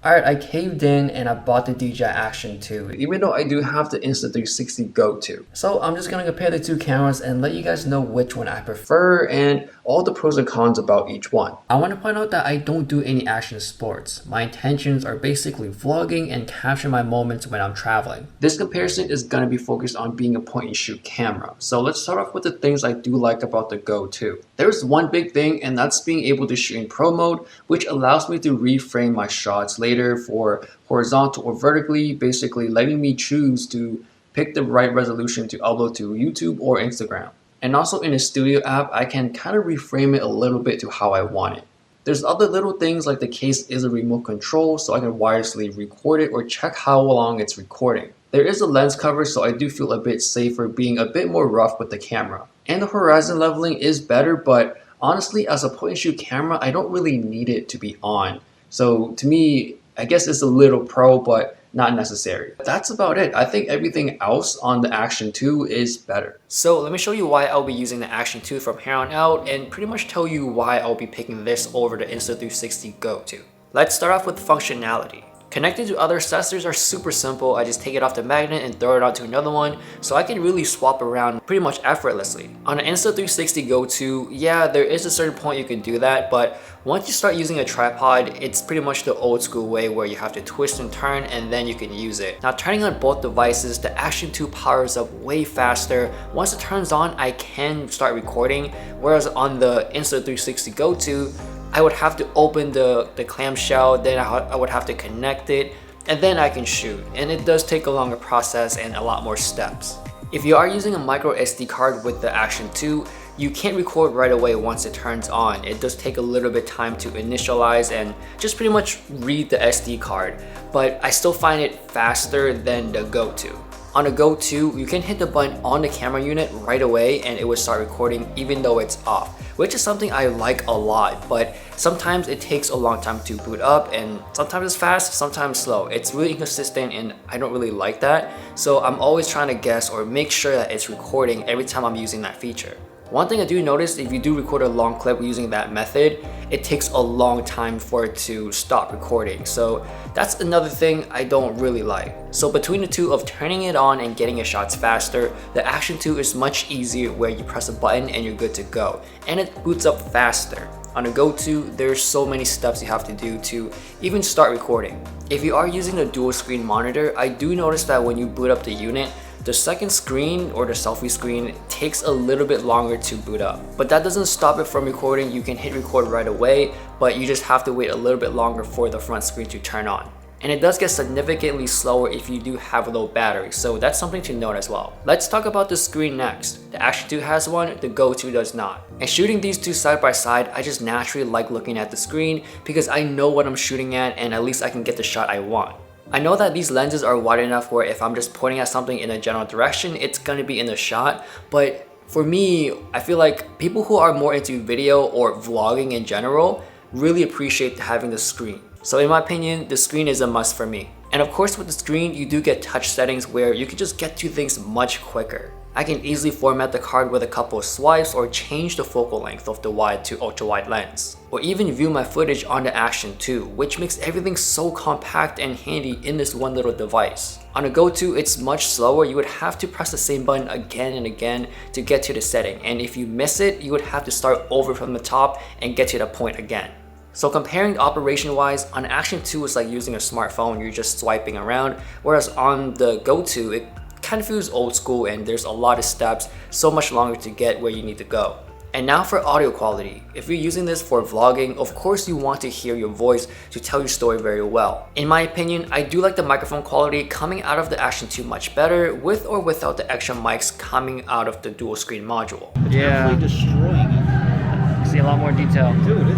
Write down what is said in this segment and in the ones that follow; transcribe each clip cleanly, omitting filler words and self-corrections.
Alright, I caved in and I bought the DJI Action 2, even though I do have the Insta360 Go too. So I'm just gonna compare the two cameras and let you guys know which one I prefer and all the pros and cons about each one. I want to point out that I don't do any action sports. My intentions are basically vlogging and capturing my moments when I'm traveling. This comparison is gonna be focused on being a point and shoot camera. So let's start off with the things I do like about the Go 2. There's one big thing, and that's being able to shoot in pro mode, which allows me to reframe my shots later for horizontal or vertically, basically letting me choose to pick the right resolution to upload to YouTube or Instagram. And also in the Studio app, I can kind of reframe it a little bit to how I want it. There's other little things like the case is a remote control, so I can wirelessly record it or check how long it's recording. There is a lens cover, so I do feel a bit safer being a bit more rough with the camera. And the horizon leveling is better, but honestly, as a point and shoot camera, I don't really need it to be on. So to me, I guess it's a little pro, but not necessary. That's about it. I think everything else on the Action 2 is better. So let me show you why I'll be using the Action 2 from here on out and pretty much tell you why I'll be picking this over the Insta360 Go 2. Let's start off with functionality. Connecting to other accessories are super simple. I just take it off the magnet and throw it onto another one, so I can really swap around pretty much effortlessly. On the Insta360 Go 2, yeah, there is a certain point you can do that, but once you start using a tripod, it's pretty much the old school way where you have to twist and turn and then you can use it. Now turning on both devices, the Action 2 powers up way faster. Once it turns on, I can start recording, whereas on the Insta360 Go 2, I would have to open the clamshell, then I would have to connect it, and then I can shoot. And it does take a longer process and a lot more steps. If you are using a micro SD card with the Action 2, you can't record right away once it turns on. It does take a little bit time to initialize and just pretty much read the SD card, but I still find it faster than the Go 2. On the Go 2, you can hit the button on the camera unit right away and it will start recording even though it's off, which is something I like a lot, but sometimes it takes a long time to boot up and sometimes it's fast, sometimes slow. It's really inconsistent and I don't really like that, so I'm always trying to guess or make sure that it's recording every time I'm using that feature. One thing I do notice, if you do record a long clip using that method, it takes a long time for it to stop recording. So that's another thing I don't really like. So between the two of turning it on and getting your shots faster, the Action 2 is much easier where you press a button and you're good to go. And it boots up faster. On the Go 2, there's so many steps you have to do to even start recording. If you are using a dual screen monitor, I do notice that when you boot up the unit, the second screen or the selfie screen takes a little bit longer to boot up. But that doesn't stop it from recording. You can hit record right away, but you just have to wait a little bit longer for the front screen to turn on. And it does get significantly slower if you do have a low battery, so that's something to note as well. Let's talk about the screen next. The Action 2 has one, the Go 2 does not. And shooting these two side by side, I just naturally like looking at the screen because I know what I'm shooting at and at least I can get the shot I want. I know that these lenses are wide enough where if I'm just pointing at something in a general direction, it's going to be in the shot, but for me, I feel like people who are more into video or vlogging in general really appreciate having the screen. So in my opinion, the screen is a must for me. And of course with the screen, you do get touch settings where you can just get to things much quicker. I can easily format the card with a couple of swipes or change the focal length of the wide to ultra wide lens. Or even view my footage on the Action 2, which makes everything so compact and handy in this one little device. On the Go 2, it's much slower. You would have to press the same button again and again to get to the setting. And if you miss it, you would have to start over from the top and get to the point again. So comparing operation wise, on Action 2 it's like using a smartphone, you're just swiping around, whereas on the Go 2 it kind of feels old school and there's a lot of steps, so much longer to get where you need to go. And now for audio quality. If you're using this for vlogging, of course you want to hear your voice to tell your story very well. In my opinion, I do like the microphone quality coming out of the Action 2 much better, with or without the extra mics coming out of the dual screen module. Yeah. Absolutely destroying it. See a lot more detail. Dude,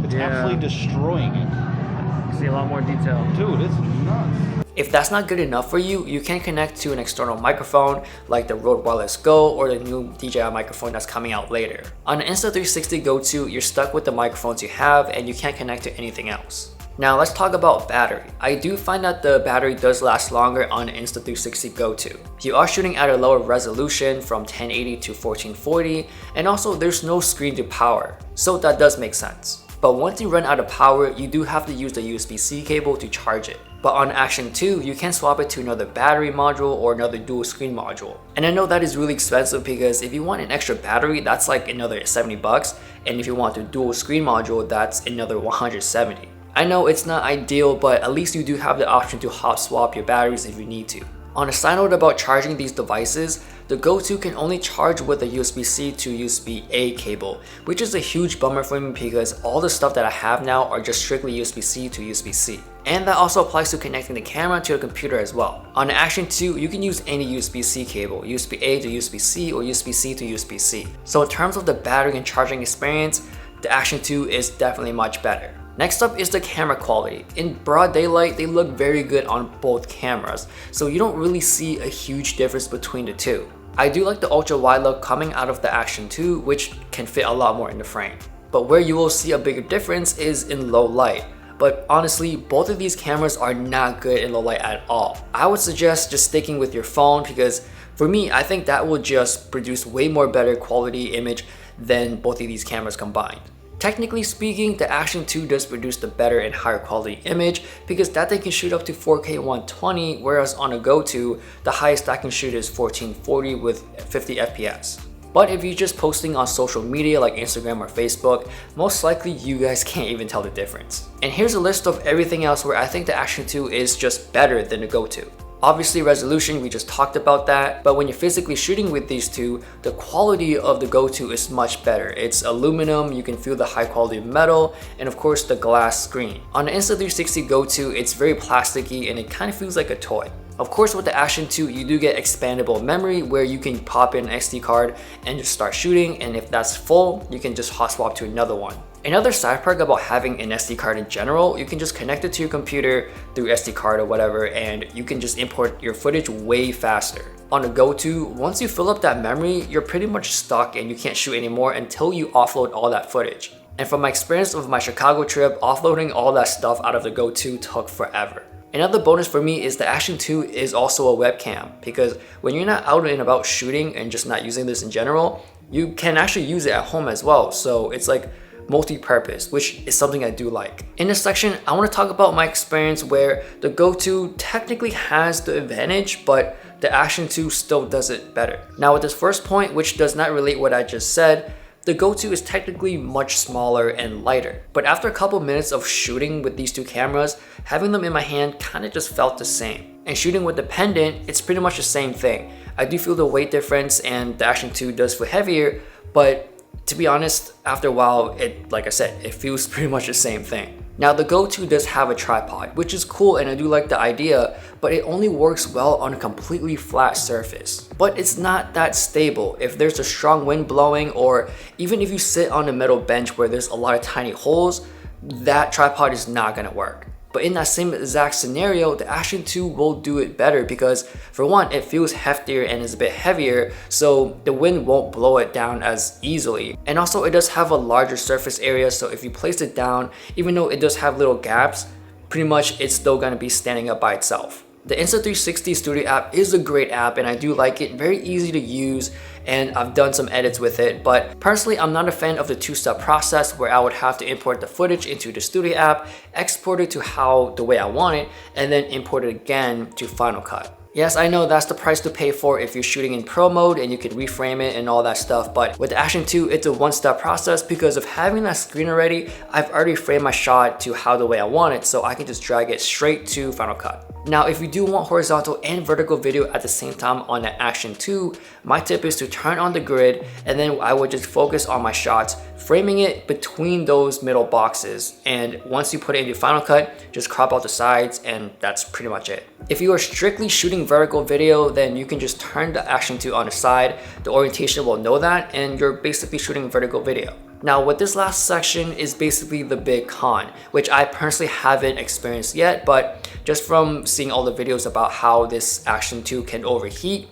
it's absolutely destroying it. See a lot more detail. Dude, it's nuts. If that's not good enough for you, you can connect to an external microphone like the Rode Wireless Go or the new DJI microphone that's coming out later. On the Insta360 Go 2, you're stuck with the microphones you have and you can't connect to anything else. Now let's talk about battery. I do find that the battery does last longer on the Insta360 Go 2. You are shooting at a lower resolution from 1080 to 1440, and also there's no screen to power, so that does make sense. But once you run out of power, you do have to use the USB-C cable to charge it. But on Action 2, you can swap it to another battery module or another dual screen module. And I know that is really expensive because if you want an extra battery, that's like another 70 bucks. And if you want a dual screen module, that's another 170. I know it's not ideal, but at least you do have the option to hot swap your batteries if you need to. On a side note about charging these devices, the Go 2 can only charge with a USB-C to USB-A cable, which is a huge bummer for me because all the stuff that I have now are just strictly USB-C to USB-C. And that also applies to connecting the camera to the computer as well. On the Action 2, you can use any USB-C cable, USB-A to USB-C or USB-C to USB-C. So in terms of the battery and charging experience, the Action 2 is definitely much better. Next up is the camera quality. In broad daylight, they look very good on both cameras, so you don't really see a huge difference between the two. I do like the ultra wide look coming out of the Action 2, which can fit a lot more in the frame. But where you will see a bigger difference is in low light. But honestly, both of these cameras are not good in low light at all. I would suggest just sticking with your phone because for me, I think that will just produce way more better quality image than both of these cameras combined. Technically speaking, the Action 2 does produce the better and higher quality image because that thing can shoot up to 4K 120, whereas on a Go 2, the highest that can shoot is 1440 with 50 FPS. But if you're just posting on social media like Instagram or Facebook, most likely you guys can't even tell the difference. And here's a list of everything else where I think the Action 2 is just better than the Go 2. Obviously resolution, we just talked about that, but when you're physically shooting with these two, the quality of the Go 2 is much better. It's aluminum, you can feel the high quality of metal, and of course the glass screen. On the Insta360 Go 2, it's very plasticky and it kind of feels like a toy. Of course with the Action 2, you do get expandable memory where you can pop in an SD card and just start shooting, and if that's full, you can just hot swap to another one. Another side perk about having an SD card in general, you can just connect it to your computer through SD card or whatever, and you can just import your footage way faster. On a Go 2, once you fill up that memory, you're pretty much stuck and you can't shoot anymore until you offload all that footage. And from my experience of my Chicago trip, offloading all that stuff out of the Go 2 took forever. Another bonus for me is the Action 2 is also a webcam because when you're not out and about shooting and just not using this in general, you can actually use it at home as well. So it's like multi-purpose, which is something I do like. In this section, I want to talk about my experience where the Go 2 technically has the advantage, but the Action 2 still does it better. Now with this first point, which does not relate what I just said, the Go 2 is technically much smaller and lighter. But after a couple minutes of shooting with these two cameras, having them in my hand kind of just felt the same. And shooting with the pendant, it's pretty much the same thing. I do feel the weight difference and the Action 2 does feel heavier, but to be honest, after a while, like I said, it feels pretty much the same thing. Now the Go 2 does have a tripod, which is cool and I do like the idea, but it only works well on a completely flat surface. But it's not that stable. If there's a strong wind blowing or even if you sit on a metal bench where there's a lot of tiny holes, that tripod is not gonna work. But in that same exact scenario, the Action 2 will do it better because for one, it feels heftier and is a bit heavier, so the wind won't blow it down as easily. And also it does have a larger surface area, so if you place it down, even though it does have little gaps, pretty much it's still gonna be standing up by itself. The Insta360 Studio app is a great app and I do like it, very easy to use, and I've done some edits with it, but personally I'm not a fan of the two-step process where I would have to import the footage into the Studio app, export it to the way I want it, and then import it again to Final Cut. Yes, I know that's the price to pay for if you're shooting in pro mode and you can reframe it and all that stuff, but with the Action 2, it's a one-step process because of having that screen already, I've already framed my shot to the way I want it, so I can just drag it straight to Final Cut. Now, if you do want horizontal and vertical video at the same time on the Action 2, my tip is to turn on the grid and then I would just focus on my shots, framing it between those middle boxes. And once you put it into Final Cut, just crop out the sides and that's pretty much it. If you are strictly shooting vertical video, then you can just turn the Action 2 on the side. The orientation will know that and you're basically shooting vertical video. Now with this last section is basically the big con, which I personally haven't experienced yet, but just from seeing all the videos about how this Action 2 can overheat,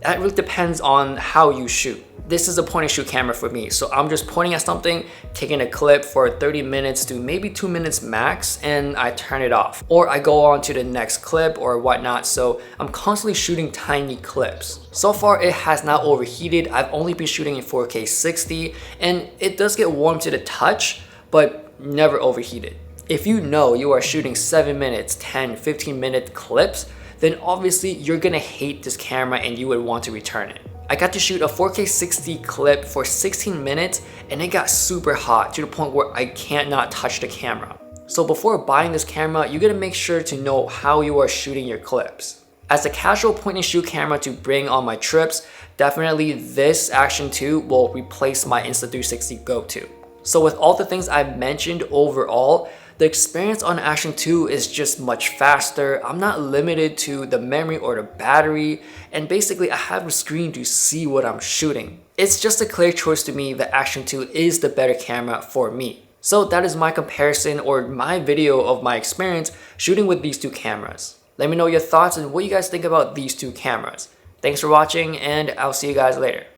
that really depends on how you shoot. This is a point and shoot camera for me, so I'm just pointing at something, taking a clip for 30 minutes to maybe 2 minutes max, and I turn it off. Or I go on to the next clip or whatnot, so I'm constantly shooting tiny clips. So far it has not overheated. I've only been shooting in 4K 60, and it does get warm to the touch, but never overheat it. If you know you are shooting 7 minutes, 10, 15-minute clips, then obviously you're gonna hate this camera and you would want to return it. I got to shoot a 4K 60 clip for 16 minutes and it got super hot to the point where I can't not touch the camera. So before buying this camera, you gotta make sure to know how you are shooting your clips. As a casual point and shoot camera to bring on my trips, definitely this Action 2 will replace my Insta360 Go 2. So with all the things I've mentioned overall, the experience on Action 2 is just much faster. I'm not limited to the memory or the battery, and basically I have a screen to see what I'm shooting. It's just a clear choice to me that Action 2 is the better camera for me. So that is my comparison or my video of my experience shooting with these two cameras. Let me know your thoughts and what you guys think about these two cameras. Thanks for watching and I'll see you guys later.